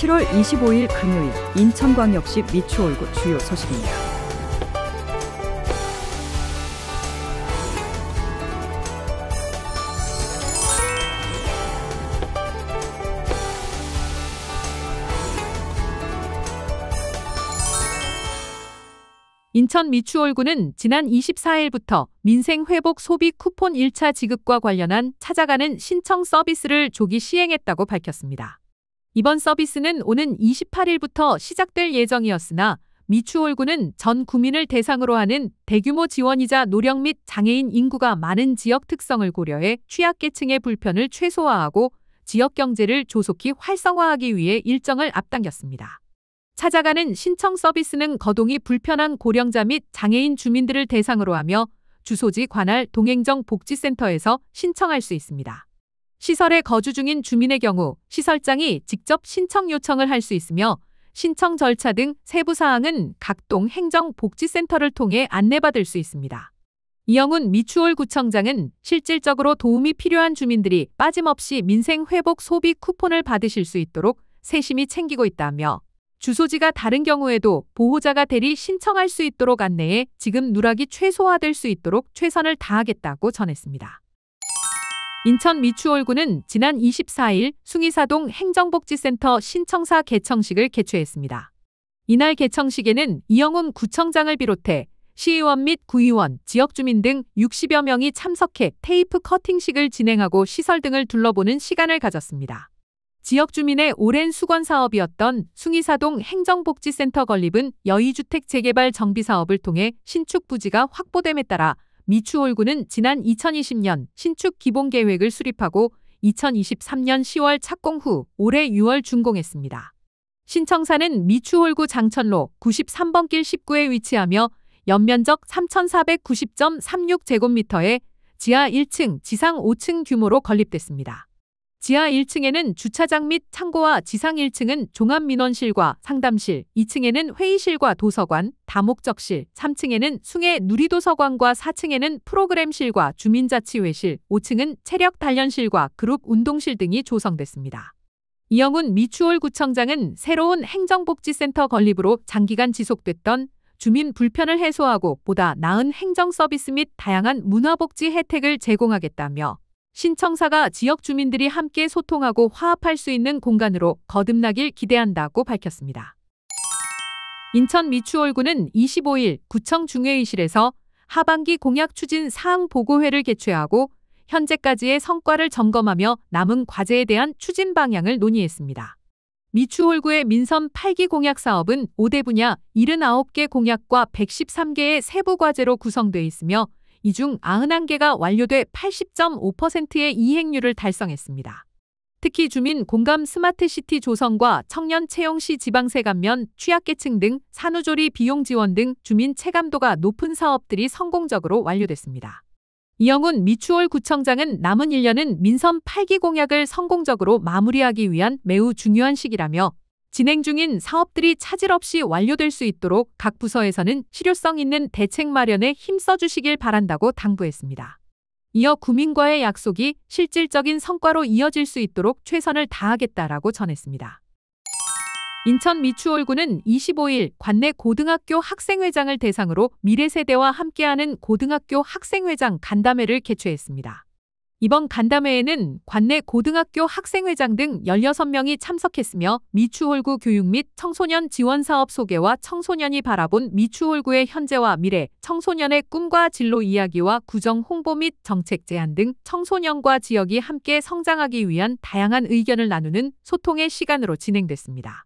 7월 25일 금요일 인천광역시 미추홀구 주요 소식입니다. 인천 미추홀구는 지난 24일부터 민생회복 소비 쿠폰 1차 지급과 관련한 찾아가는 신청 서비스를 조기 시행했다고 밝혔습니다. 이번 서비스는 오는 28일부터 시작될 예정이었으나 미추홀구는 전 구민을 대상으로 하는 대규모 지원이자 노령 및 장애인 인구가 많은 지역 특성을 고려해 취약계층의 불편을 최소화하고 지역 경제를 조속히 활성화하기 위해 일정을 앞당겼습니다. 찾아가는 신청 서비스는 거동이 불편한 고령자 및 장애인 주민들을 대상으로 하며 주소지 관할 동행정 복지센터에서 신청할 수 있습니다. 시설에 거주 중인 주민의 경우 시설장이 직접 신청 요청을 할 수 있으며 신청 절차 등 세부 사항은 각 동행정 복지센터를 통해 안내받을 수 있습니다. 이영훈 미추홀구청장은 실질적으로 도움이 필요한 주민들이 빠짐없이 민생회복 소비 쿠폰을 받으실 수 있도록 세심히 챙기고 있다며 주소지가 다른 경우에도 보호자가 대리 신청할 수 있도록 안내해 지급 누락이 최소화될 수 있도록 최선을 다하겠다고 전했습니다. 인천 미추홀구는 지난 24일 숭이사동 행정복지센터 신청사 개청식을 개최했습니다. 이날 개청식에는 이영훈 구청장을 비롯해 시의원 및 구의원, 지역주민 등 60여 명이 참석해 테이프 커팅식을 진행하고 시설 등을 둘러보는 시간을 가졌습니다. 지역 주민의 오랜 수건 사업이었던 숭이사동 행정복지센터 건립은 여의주택 재개발 정비 사업을 통해 신축 부지가 확보됨에 따라 미추홀구는 지난 2020년 신축 기본계획을 수립하고 2023년 10월 착공 후 올해 6월 준공했습니다. 신청사는 미추홀구 장천로 93번 길 19에 위치하며 연면적 3,490.36제곱미터에 지하 1층, 지상 5층 규모로 건립됐습니다. 지하 1층에는 주차장 및 창고와 지상 1층은 종합민원실과 상담실, 2층에는 회의실과 도서관, 다목적실, 3층에는 숭해 누리도서관과 4층에는 프로그램실과 주민자치회실, 5층은 체력 단련실과 그룹 운동실 등이 조성됐습니다. 이영훈 미추홀구청장은 새로운 행정복지센터 건립으로 장기간 지속됐던 주민 불편을 해소하고 보다 나은 행정 서비스 및 다양한 문화복지 혜택을 제공하겠다며 신청사가 지역 주민들이 함께 소통하고 화합할 수 있는 공간으로 거듭나길 기대한다고 밝혔습니다. 인천 미추홀구는 25일 구청 중회의실에서 하반기 공약 추진 사항 보고회를 개최하고 현재까지의 성과를 점검하며 남은 과제에 대한 추진 방향을 논의했습니다. 미추홀구의 민선 8기 공약 사업은 5대 분야 79개 공약과 113개의 세부 과제로 구성되어 있으며 이 중 91개가 완료돼 80.5%의 이행률을 달성했습니다. 특히 주민 공감 스마트시티 조성과 청년 채용시 지방세 감면, 취약계층 등 산후조리 비용 지원 등 주민 체감도가 높은 사업들이 성공적으로 완료됐습니다. 이영훈 미추홀구청장은 남은 1년은 민선 8기 공약을 성공적으로 마무리하기 위한 매우 중요한 시기라며 진행 중인 사업들이 차질 없이 완료될 수 있도록 각 부서에서는 실효성 있는 대책 마련에 힘써주시길 바란다고 당부했습니다. 이어 구민과의 약속이 실질적인 성과로 이어질 수 있도록 최선을 다하겠다라고 전했습니다. 인천 미추홀구는 25일 관내 고등학교 학생회장을 대상으로 미래세대와 함께하는 고등학교 학생회장 간담회를 개최했습니다. 이번 간담회에는 관내 고등학교 학생회장 등 16명이 참석했으며 미추홀구 교육 및 청소년 지원 사업 소개와 청소년이 바라본 미추홀구의 현재와 미래, 청소년의 꿈과 진로 이야기와 구정 홍보 및 정책 제안 등 청소년과 지역이 함께 성장하기 위한 다양한 의견을 나누는 소통의 시간으로 진행됐습니다.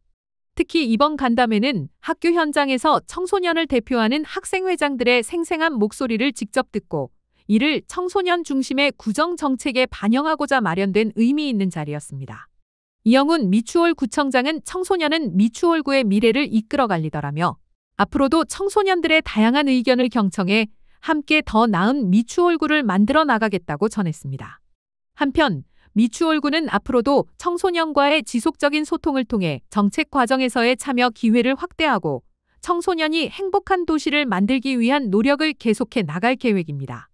특히 이번 간담회는 학교 현장에서 청소년을 대표하는 학생회장들의 생생한 목소리를 직접 듣고 이를 청소년 중심의 구정정책에 반영하고자 마련된 의미 있는 자리였습니다. 이영훈 미추홀구청장은 청소년은 미추홀구의 미래를 이끌어갈 리더라며 앞으로도 청소년들의 다양한 의견을 경청해 함께 더 나은 미추홀구를 만들어 나가겠다고 전했습니다. 한편 미추홀구는 앞으로도 청소년과의 지속적인 소통을 통해 정책 과정에서의 참여 기회를 확대하고 청소년이 행복한 도시를 만들기 위한 노력을 계속해 나갈 계획입니다.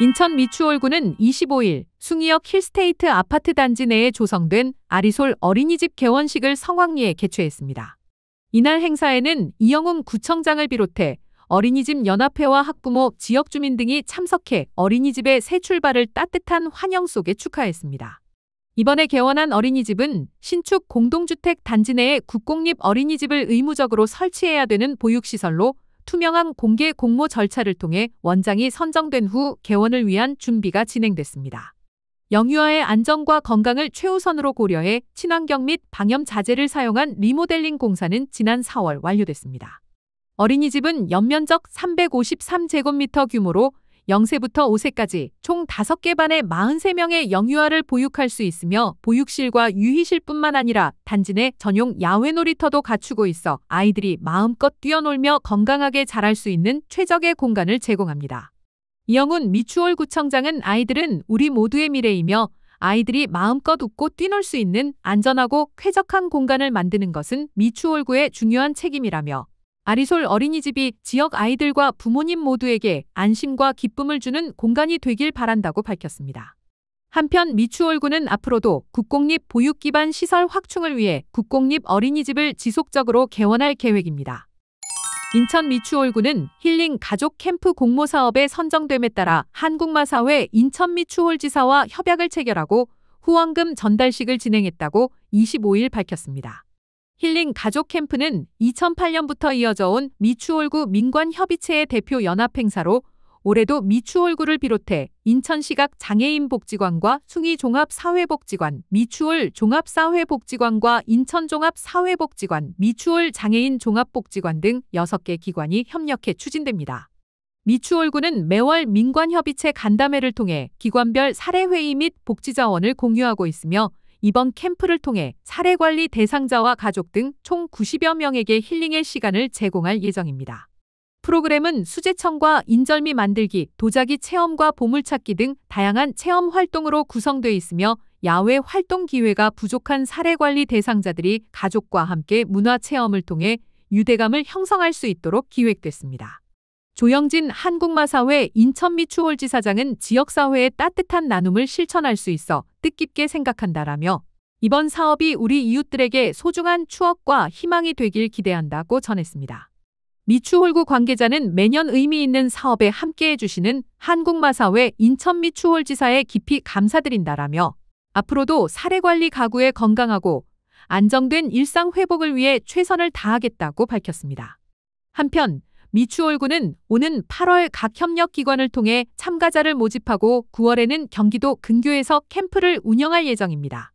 인천 미추홀구는 25일 숭이역 힐스테이트 아파트 단지 내에 조성된 아리솔 어린이집 개원식을 성황리에 개최했습니다. 이날 행사에는 이영웅 구청장을 비롯해 어린이집 연합회와 학부모, 지역 주민 등이 참석해 어린이집의 새 출발을 따뜻한 환영 속에 축하했습니다. 이번에 개원한 어린이집은 신축 공동주택 단지 내에 국공립 어린이집을 의무적으로 설치해야 되는 보육시설로 투명한 공개 공모 절차를 통해 원장이 선정된 후 개원을 위한 준비가 진행됐습니다. 영유아의 안전과 건강을 최우선으로 고려해 친환경 및 방염 자재를 사용한 리모델링 공사는 지난 4월 완료됐습니다. 어린이집은 연면적 353제곱미터 규모로 0세부터 5세까지 총 5개 반의 43명의 영유아를 보육할 수 있으며 보육실과 유희실뿐만 아니라 단지 내 전용 야외 놀이터도 갖추고 있어 아이들이 마음껏 뛰어놀며 건강하게 자랄 수 있는 최적의 공간을 제공합니다. 이영훈 미추홀구청장은 아이들은 우리 모두의 미래이며 아이들이 마음껏 웃고 뛰놀 수 있는 안전하고 쾌적한 공간을 만드는 것은 미추홀구의 중요한 책임이라며 아리솔 어린이집이 지역 아이들과 부모님 모두에게 안심과 기쁨을 주는 공간이 되길 바란다고 밝혔습니다. 한편 미추홀구는 앞으로도 국공립 보육 기반 시설 확충을 위해 국공립 어린이집을 지속적으로 개원할 계획입니다. 인천 미추홀구는 힐링 가족 캠프 공모 사업에 선정됨에 따라 한국마사회 인천 미추홀지사와 협약을 체결하고 후원금 전달식을 진행했다고 25일 밝혔습니다. 힐링 가족 캠프는 2008년부터 이어져 온 미추홀구 민관협의체의 대표 연합행사로 올해도 미추홀구를 비롯해 인천시각 장애인복지관과 숭이종합사회복지관, 미추홀 종합사회복지관과 인천종합사회복지관, 미추홀 장애인 종합복지관 등 6개 기관이 협력해 추진됩니다. 미추홀구는 매월 민관협의체 간담회를 통해 기관별 사례회의 및 복지자원을 공유하고 있으며 이번 캠프를 통해 사례관리 대상자와 가족 등 총 90여 명에게 힐링의 시간을 제공할 예정입니다. 프로그램은 수제청과 인절미 만들기, 도자기 체험과 보물찾기 등 다양한 체험 활동으로 구성되어 있으며 야외 활동 기회가 부족한 사례관리 대상자들이 가족과 함께 문화체험을 통해 유대감을 형성할 수 있도록 기획됐습니다. 조영진 한국마사회 인천미추홀지사장은 지역사회의 따뜻한 나눔을 실천할 수 있어 뜻깊게 생각한다라며 이번 사업이 우리 이웃들에게 소중한 추억과 희망이 되길 기대한다고 전했습니다. 미추홀구 관계자는 매년 의미 있는 사업에 함께해 주시는 한국마사회 인천미추홀지사에 깊이 감사드린다라며 앞으로도 사례관리 가구의 건강하고 안정된 일상 회복을 위해 최선을 다하겠다고 밝혔습니다. 한편 미추홀구는 오는 8월 각 협력기관을 통해 참가자를 모집하고 9월에는 경기도 근교에서 캠프를 운영할 예정입니다.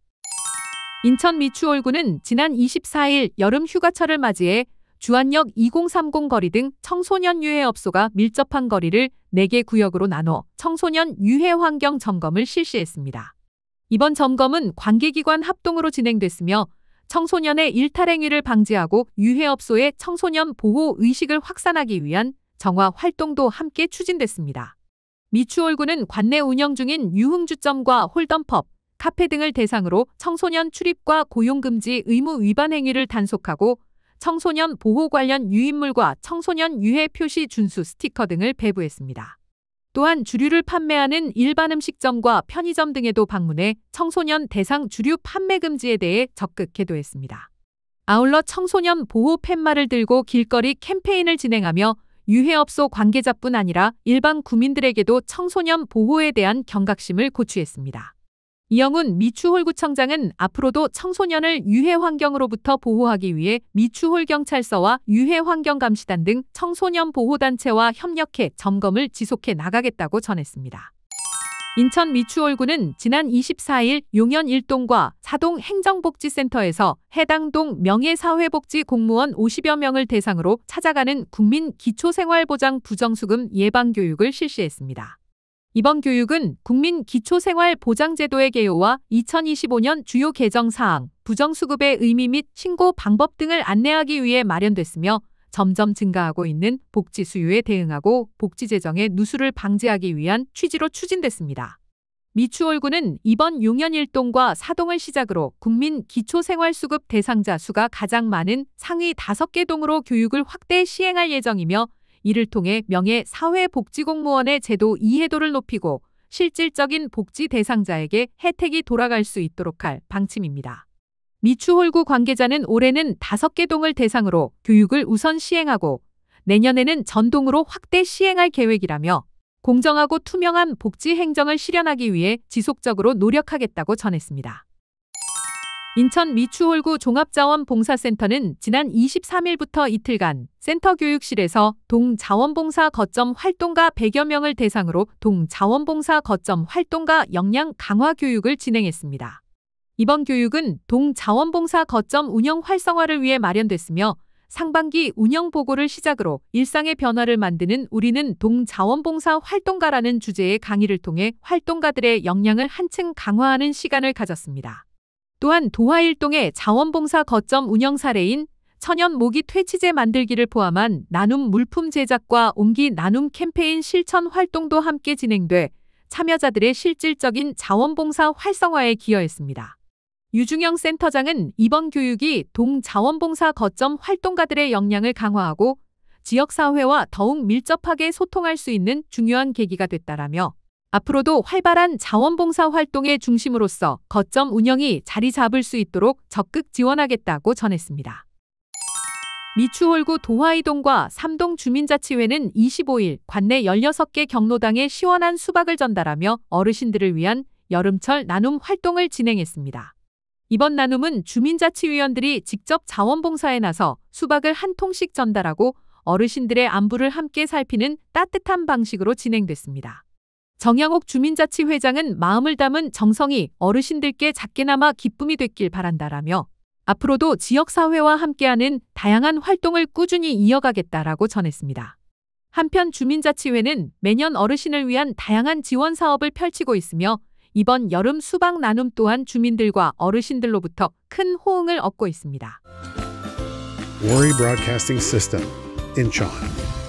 인천 미추홀구는 지난 24일 여름 휴가철을 맞이해 주안역 2030 거리 등 청소년 유해업소가 밀접한 거리를 4개 구역으로 나눠 청소년 유해 환경 점검을 실시했습니다. 이번 점검은 관계기관 합동으로 진행됐으며 청소년의 일탈 행위를 방지하고 유해업소의 청소년 보호 의식을 확산하기 위한 정화 활동도 함께 추진됐습니다. 미추홀구는 관내 운영 중인 유흥주점과 홀덤펍, 카페 등을 대상으로 청소년 출입과 고용금지 의무 위반 행위를 단속하고 청소년 보호 관련 유인물과 청소년 유해 표시 준수 스티커 등을 배부했습니다. 또한 주류를 판매하는 일반 음식점과 편의점 등에도 방문해 청소년 대상 주류 판매 금지에 대해 적극 계도했습니다. 아울러 청소년 보호 팻말을 들고 길거리 캠페인을 진행하며 유해업소 관계자뿐 아니라 일반 구민들에게도 청소년 보호에 대한 경각심을 고취했습니다. 이영훈 미추홀구청장은 앞으로도 청소년을 유해 환경으로부터 보호하기 위해 미추홀경찰서와 유해환경감시단 등 청소년 보호단체와 협력해 점검을 지속해 나가겠다고 전했습니다. 인천 미추홀구는 지난 24일 용현 1동과 4동 행정복지센터에서 해당 동 명예사회복지 공무원 50여 명을 대상으로 찾아가는 국민 기초생활보장 부정수금 예방교육을 실시했습니다. 이번 교육은 국민기초생활보장제도의 개요와 2025년 주요 개정사항, 부정수급의 의미 및 신고 방법 등을 안내하기 위해 마련됐으며 점점 증가하고 있는 복지 수요에 대응하고 복지 재정의 누수를 방지하기 위한 취지로 추진됐습니다. 미추홀구는 이번 용현 1동과 4동을 시작으로 국민 기초생활수급 대상자 수가 가장 많은 상위 5개 동으로 교육을 확대 시행할 예정이며 이를 통해 명예 사회복지공무원의 제도 이해도를 높이고 실질적인 복지 대상자에게 혜택이 돌아갈 수 있도록 할 방침입니다. 미추홀구 관계자는 올해는 5개 동을 대상으로 교육을 우선 시행하고 내년에는 전동으로 확대 시행할 계획이라며 공정하고 투명한 복지 행정을 실현하기 위해 지속적으로 노력하겠다고 전했습니다. 인천 미추홀구 종합자원봉사센터는 지난 23일부터 이틀간 센터 교육실에서 동자원봉사 거점 활동가 100여 명을 대상으로 동자원봉사 거점 활동가 역량 강화 교육을 진행했습니다. 이번 교육은 동자원봉사 거점 운영 활성화를 위해 마련됐으며 상반기 운영 보고를 시작으로 일상의 변화를 만드는 우리는 동자원봉사 활동가라는 주제의 강의를 통해 활동가들의 역량을 한층 강화하는 시간을 가졌습니다. 또한 도하일동의 자원봉사 거점 운영 사례인 천연 모기 퇴치제 만들기를 포함한 나눔 물품 제작과 옹기 나눔 캠페인 실천 활동도 함께 진행돼 참여자들의 실질적인 자원봉사 활성화에 기여했습니다. 유중영 센터장은 이번 교육이 동자원봉사 거점 활동가들의 역량을 강화하고 지역사회와 더욱 밀접하게 소통할 수 있는 중요한 계기가 됐다라며 앞으로도 활발한 자원봉사 활동의 중심으로서 거점 운영이 자리 잡을 수 있도록 적극 지원하겠다고 전했습니다. 미추홀구 도하이동과 삼동 주민자치회는 25일 관내 16개 경로당에 시원한 수박을 전달하며 어르신들을 위한 여름철 나눔 활동을 진행했습니다. 이번 나눔은 주민자치위원들이 직접 자원봉사에 나서 수박을 한 통씩 전달하고 어르신들의 안부를 함께 살피는 따뜻한 방식으로 진행됐습니다. 정양옥 주민자치회장은 마음을 담은 정성이 어르신들께 작게나마 기쁨이 됐길 바란다라며 앞으로도 지역사회와 함께하는 다양한 활동을 꾸준히 이어가겠다라고 전했습니다. 한편 주민자치회는 매년 어르신을 위한 다양한 지원 사업을 펼치고 있으며 이번 여름 수박 나눔 또한 주민들과 어르신들로부터 큰 호응을 얻고 있습니다. Worry Broadcasting System, Incheon.